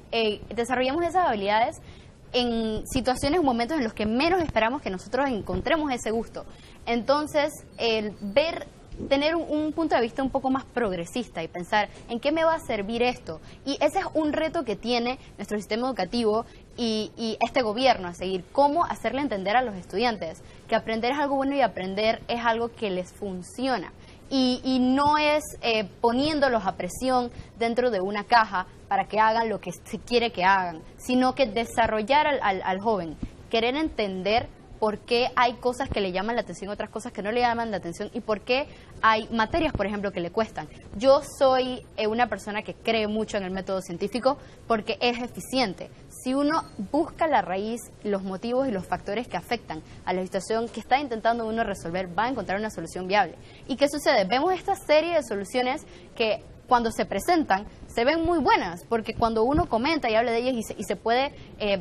[SPEAKER 7] desarrollamos esas habilidades en situaciones o momentos en los que menos esperamos que nosotros encontremos ese gusto. Entonces, tener un punto de vista un poco más progresista y pensar en qué me va a servir esto. Y ese es un reto que tiene nuestro sistema educativo y este gobierno a seguir, cómo hacerle entender a los estudiantes que aprender es algo bueno y aprender es algo que les funciona. Y no es poniéndolos a presión dentro de una caja para que hagan lo que se quiere que hagan, sino que desarrollar al joven, querer entender por qué hay cosas que le llaman la atención, otras cosas que no le llaman la atención y por qué hay materias, por ejemplo, que le cuestan. Yo soy una persona que cree mucho en el método científico porque es eficiente. Si uno busca la raíz, los motivos y los factores que afectan a la situación que está intentando uno resolver, va a encontrar una solución viable. ¿Y qué sucede? Vemos esta serie de soluciones que cuando se presentan se ven muy buenas, porque cuando uno comenta y habla de ellas y se puede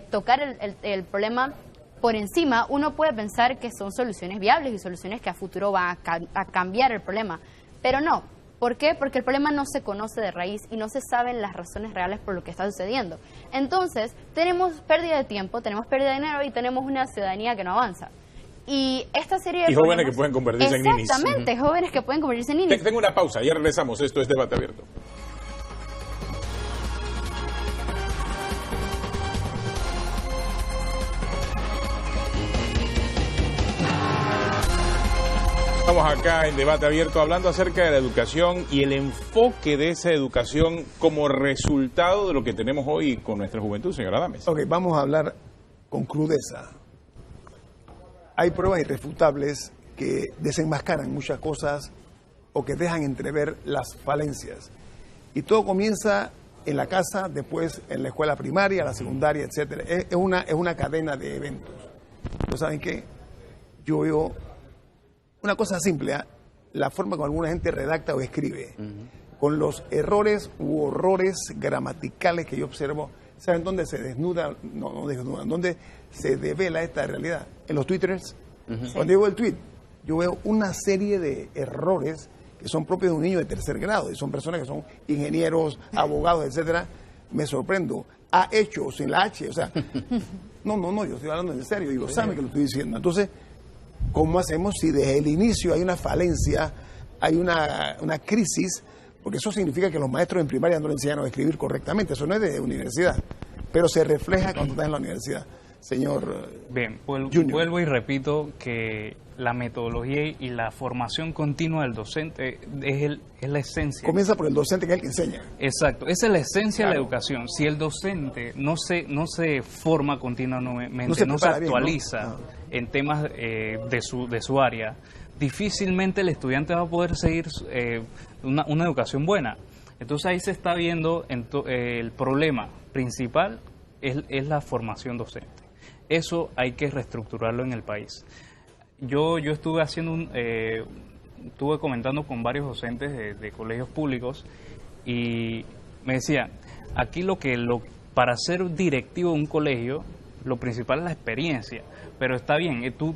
[SPEAKER 7] tocar el problema por encima, uno puede pensar que son soluciones viables y soluciones que a futuro van a cambiar el problema, pero no. ¿Por qué? Porque el problema no se conoce de raíz y no se saben las razones reales por lo que está sucediendo. Entonces, tenemos pérdida de tiempo, tenemos pérdida de dinero y tenemos una ciudadanía que no avanza. Y esta serie de
[SPEAKER 2] jóvenes que pueden convertirse en ninis.
[SPEAKER 7] Exactamente, jóvenes que pueden convertirse en ninis.
[SPEAKER 2] Tengo una pausa, ya regresamos. Esto es Debate Abierto. Estamos acá en Debate Abierto hablando acerca de la educación y el enfoque de esa educación como resultado de lo que tenemos hoy con nuestra juventud, señora Adames.
[SPEAKER 3] Ok, vamos a hablar con crudeza. Hay pruebas irrefutables que desenmascaran muchas cosas o que dejan entrever las falencias. Y todo comienza en la casa, después en la escuela primaria, la secundaria, etcétera. Es una cadena de eventos. ¿No saben qué? Yo veo una cosa simple, ¿eh? La forma como alguna gente redacta o escribe, con los errores u horrores gramaticales que yo observo. ¿Saben dónde se desnuda? No desnuda, ¿dónde se devela esta realidad? En los twitters. Cuando yo veo el tweet, yo veo una serie de errores que son propios de un niño de tercer grado, y son personas que son ingenieros, abogados, etcétera. Me sorprendo. Ha hecho sin la H, o sea, no, yo estoy hablando en serio, y lo saben que lo estoy diciendo. Entonces, ¿cómo hacemos si desde el inicio hay una falencia, hay una crisis? Porque eso significa que los maestros en primaria no le enseñan a escribir correctamente, eso no es de universidad, pero se refleja cuando estás en la universidad. Señor
[SPEAKER 5] Bien, vuelvo y repito que la metodología y la formación continua del docente es la esencia.
[SPEAKER 3] Comienza por el docente, que es el que enseña.
[SPEAKER 5] Exacto, esa es la esencia de la educación. Si el docente no se forma continuamente, no se actualiza bien, ¿no? En temas de su área, difícilmente el estudiante va a poder seguir una educación buena. Entonces ahí se está viendo el problema principal es la formación docente. Eso hay que reestructurarlo en el país. Yo estuve estuve comentando con varios docentes de colegios públicos y me decían, aquí para ser directivo de un colegio, lo principal es la experiencia, pero está bien, tú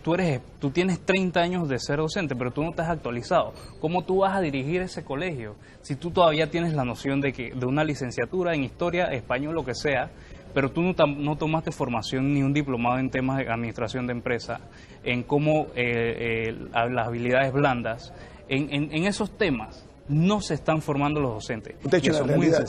[SPEAKER 5] tienes 30 años de ser docente, pero tú no te has actualizado. ¿Cómo tú vas a dirigir ese colegio si tú todavía tienes la noción de una licenciatura en historia, español, lo que sea, pero tú no tomaste formación ni un diplomado en temas de administración de empresa, en cómo las habilidades blandas, en esos temas no se están formando los docentes?
[SPEAKER 3] De hecho, esa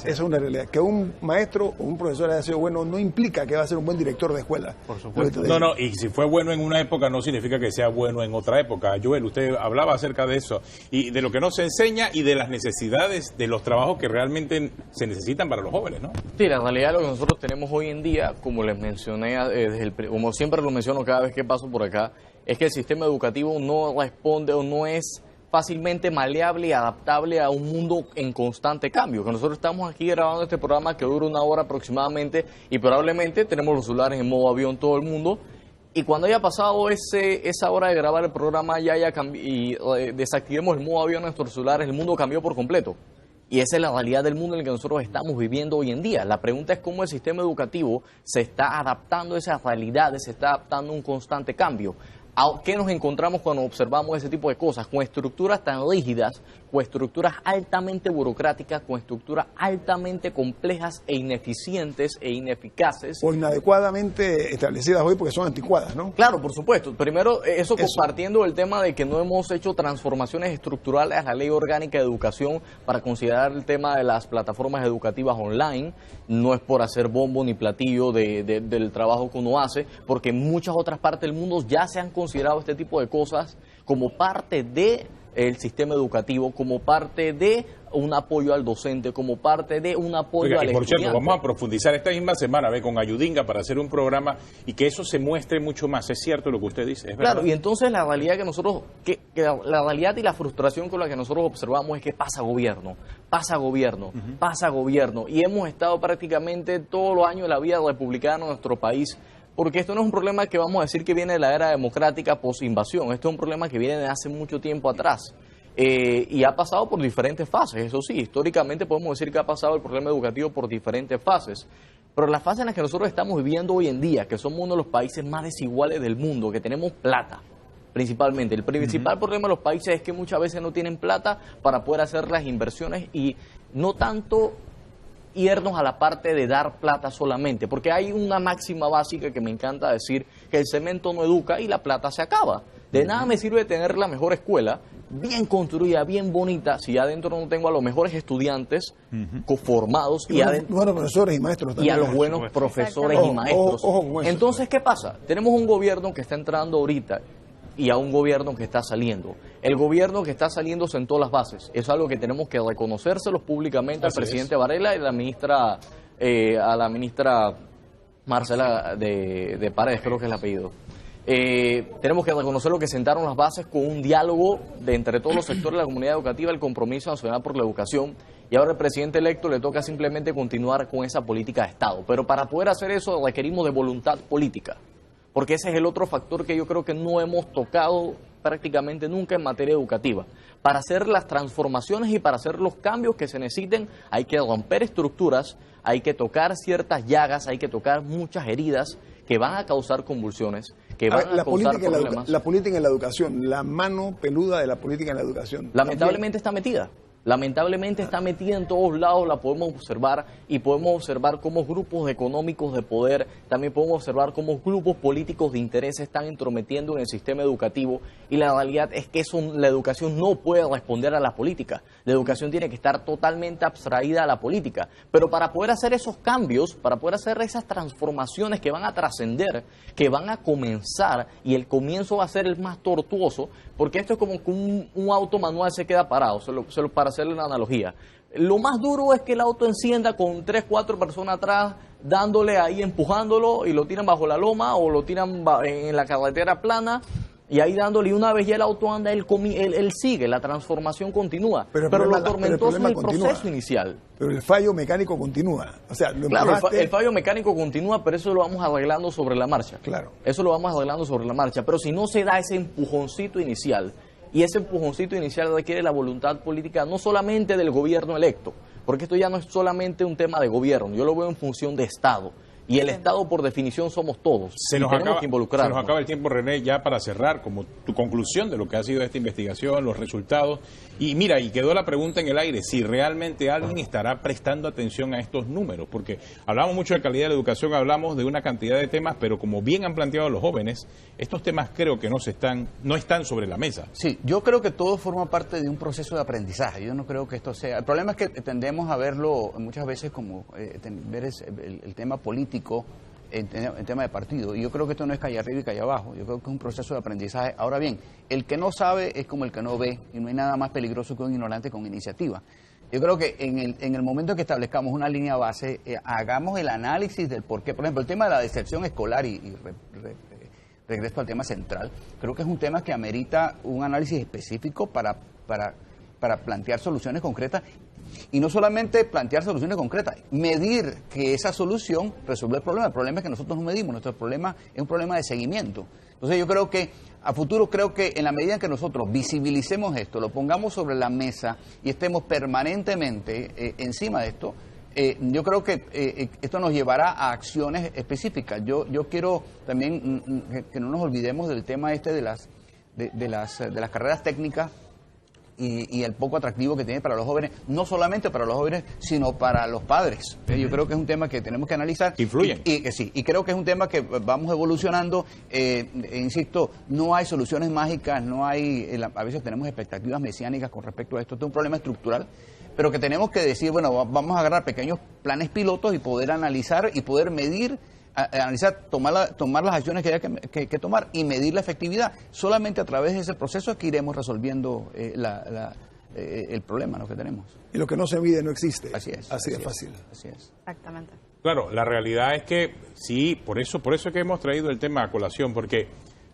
[SPEAKER 3] es una realidad. Que un maestro o un profesor haya sido bueno no implica que va a ser un buen director de escuela.
[SPEAKER 5] Por supuesto.
[SPEAKER 2] No, y si fue bueno en una época no significa que sea bueno en otra época. Joel, usted hablaba acerca de eso, y de lo que no se enseña y de las necesidades de los trabajos que realmente se necesitan para los jóvenes, ¿no?
[SPEAKER 6] Sí, la realidad lo que nosotros tenemos hoy en día, como les mencioné, como siempre lo menciono cada vez que paso por acá, es que el sistema educativo no responde o no es fácilmente maleable y adaptable a un mundo en constante cambio. Que nosotros estamos aquí grabando este programa que dura 1 hora aproximadamente y probablemente tenemos los celulares en modo avión todo el mundo, y cuando haya pasado esa hora de grabar el programa y desactivemos el modo avión de nuestros celulares, el mundo cambió por completo. Y esa es la realidad del mundo en el que nosotros estamos viviendo hoy en día. La pregunta es cómo el sistema educativo se está adaptando a esas realidades, se está adaptando a un constante cambio. ¿A qué nos encontramos cuando observamos ese tipo de cosas? Con estructuras tan rígidas, con estructuras altamente burocráticas, con estructuras altamente complejas e ineficientes e ineficaces.
[SPEAKER 3] O inadecuadamente establecidas hoy porque son anticuadas, ¿no?
[SPEAKER 6] Claro, por supuesto. Primero, eso compartiendo el tema de que no hemos hecho transformaciones estructurales a la Ley Orgánica de Educación para considerar el tema de las plataformas educativas online. No es por hacer bombo ni platillo del trabajo que uno hace, porque en muchas otras partes del mundo ya se han considerado este tipo de cosas como parte del sistema educativo, como parte de un apoyo al docente, como parte de un apoyo al estudiante.
[SPEAKER 2] Por cierto, vamos a profundizar esta misma semana con Ayudinga para hacer un programa y que eso se muestre mucho más. Es cierto lo que usted dice, ¿es verdad?
[SPEAKER 6] Claro, y entonces la realidad la realidad y la frustración con la que nosotros observamos es que pasa gobierno, y hemos estado prácticamente todos los años de la vida republicana en nuestro país. Porque esto no es un problema que vamos a decir que viene de la era democrática post-invasión. Esto es un problema que viene de hace mucho tiempo atrás. Y ha pasado por diferentes fases. Eso sí, históricamente podemos decir que ha pasado el problema educativo por diferentes fases. Pero las fases en las que nosotros estamos viviendo hoy en día, que somos uno de los países más desiguales del mundo, que tenemos plata, principalmente. El principal problema de los países es que muchas veces no tienen plata para poder hacer las inversiones y no tanto irnos a la parte de dar plata solamente, porque hay una máxima básica que me encanta decir, que el cemento no educa y la plata se acaba. De nada me sirve tener la mejor escuela, bien construida, bien bonita, si adentro no tengo a los mejores estudiantes formados y
[SPEAKER 3] buenos profesores y maestros también,
[SPEAKER 6] y a los buenos profesores y maestros.
[SPEAKER 3] Entonces,
[SPEAKER 6] ¿qué pasa? Tenemos un gobierno que está entrando ahorita y a un gobierno que está saliendo. El gobierno que está saliendo sentó las bases. Es algo que tenemos que reconocérselos públicamente al presidente Varela y a la ministra Marcela de Paredes, creo que es el apellido. Tenemos que reconocer lo que sentaron las bases con un diálogo de entre todos los sectores de la comunidad educativa, el compromiso nacional por la educación, y ahora al presidente electo le toca simplemente continuar con esa política de Estado. Pero para poder hacer eso requerimos de voluntad política, porque ese es el otro factor que yo creo que no hemos tocado prácticamente nunca en materia educativa. Para hacer las transformaciones y para hacer los cambios que se necesiten hay que romper estructuras, hay que tocar ciertas llagas, hay que tocar muchas heridas que van a causar convulsiones, que van a causar problemas.
[SPEAKER 3] La política en la educación, la mano peluda de la política en la educación.
[SPEAKER 6] Lamentablemente está metida. Lamentablemente está metida en todos lados, la podemos observar y podemos observar cómo grupos económicos de poder, también podemos observar cómo grupos políticos de interés se están entrometiendo en el sistema educativo y la realidad es que la educación no puede responder a la política. La educación tiene que estar totalmente abstraída a la política, pero para poder hacer esos cambios, para poder hacer esas transformaciones que van a trascender, que van a comenzar y el comienzo va a ser el más tortuoso, porque esto es como que un auto manual se queda parado, para hacerle una analogía. Lo más duro es que el auto encienda con 3, 4 personas atrás, dándole ahí, empujándolo y lo tiran bajo la loma o lo tiran en la carretera plana y ahí dándole, y una vez ya el auto anda, él sigue, la transformación continúa. Pero lo tormentoso es el proceso inicial.
[SPEAKER 3] Pero el fallo mecánico continúa. O sea,
[SPEAKER 6] claro, el fallo mecánico continúa, pero eso lo vamos arreglando sobre la marcha.
[SPEAKER 3] Claro.
[SPEAKER 6] Eso lo vamos arreglando sobre la marcha. Pero si no se da ese empujoncito inicial, y ese empujoncito inicial requiere la voluntad política no solamente del gobierno electo, porque esto ya no es solamente un tema de gobierno, yo lo veo en función de Estado. Y el Estado, por definición, somos todos. Tenemos que involucrarnos.
[SPEAKER 2] Se nos acaba el tiempo, René, ya para cerrar, como tu conclusión de lo que ha sido esta investigación, los resultados. Y mira, y quedó la pregunta en el aire, si realmente alguien estará prestando atención a estos números, porque hablamos mucho de calidad de la educación, hablamos de una cantidad de temas, pero como bien han planteado los jóvenes, estos temas creo que no están sobre la mesa.
[SPEAKER 4] Sí, yo creo que todo forma parte de un proceso de aprendizaje. Yo no creo que esto sea... El problema es que tendemos a verlo muchas veces como ver el tema político en tema de partido, y yo creo que esto no es calle arriba y calle abajo, yo creo que es un proceso de aprendizaje. Ahora bien, el que no sabe es como el que no ve, y no hay nada más peligroso que un ignorante con iniciativa. Yo creo que en el momento que establezcamos una línea base, hagamos el análisis del por qué. Por ejemplo, el tema de la deserción escolar regreso al tema central, creo que es un tema que amerita un análisis específico para plantear soluciones concretas. Y no solamente plantear soluciones concretas, medir que esa solución resuelve el problema. El problema es que nosotros no medimos, nuestro problema es un problema de seguimiento. Entonces yo creo que a futuro, creo que en la medida en que nosotros visibilicemos esto, lo pongamos sobre la mesa y estemos permanentemente encima de esto, yo creo que esto nos llevará a acciones específicas. Yo quiero también que no nos olvidemos del tema de las carreras técnicas y el poco atractivo que tiene para los jóvenes, no solamente para los jóvenes, sino para los padres. Yo creo que es un tema que tenemos que analizar.
[SPEAKER 2] Influyen.
[SPEAKER 4] Y creo que es un tema que vamos evolucionando. Insisto, no hay soluciones mágicas, a veces tenemos expectativas mesiánicas con respecto a esto. Esto es un problema estructural, pero que tenemos que decir, bueno, vamos a agarrar pequeños planes pilotos y poder analizar y poder medir, tomar las acciones que haya que tomar y medir la efectividad. Solamente a través de ese proceso es que iremos resolviendo el problema, ¿no?, que tenemos.
[SPEAKER 3] Y lo que no se mide no existe.
[SPEAKER 4] Así es.
[SPEAKER 3] Así de fácil.
[SPEAKER 4] Así es.
[SPEAKER 7] Exactamente.
[SPEAKER 2] Claro, la realidad es que sí, por eso es que hemos traído el tema a colación, porque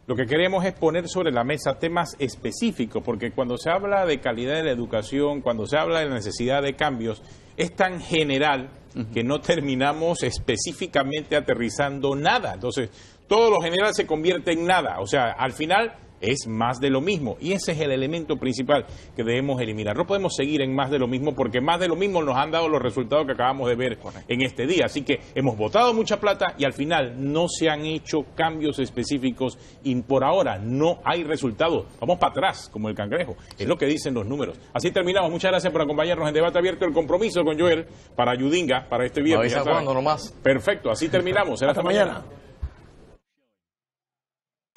[SPEAKER 2] lo que queremos es poner sobre la mesa temas específicos, porque cuando se habla de calidad de la educación, cuando se habla de la necesidad de cambios, es tan general que no terminamos específicamente aterrizando nada. Entonces, todo lo general se convierte en nada. O sea, al final es más de lo mismo. Y ese es el elemento principal que debemos eliminar. No podemos seguir en más de lo mismo, porque más de lo mismo nos han dado los resultados que acabamos de ver en este día. Así que hemos botado mucha plata y al final no se han hecho cambios específicos y por ahora no hay resultados. Vamos para atrás, como el cangrejo. Es lo que dicen los números. Así terminamos. Muchas gracias por acompañarnos en Debate Abierto. El compromiso con Joel para Yudinga, para este viernes.
[SPEAKER 6] Cuando nomás.
[SPEAKER 2] Perfecto, así terminamos. Será hasta mañana.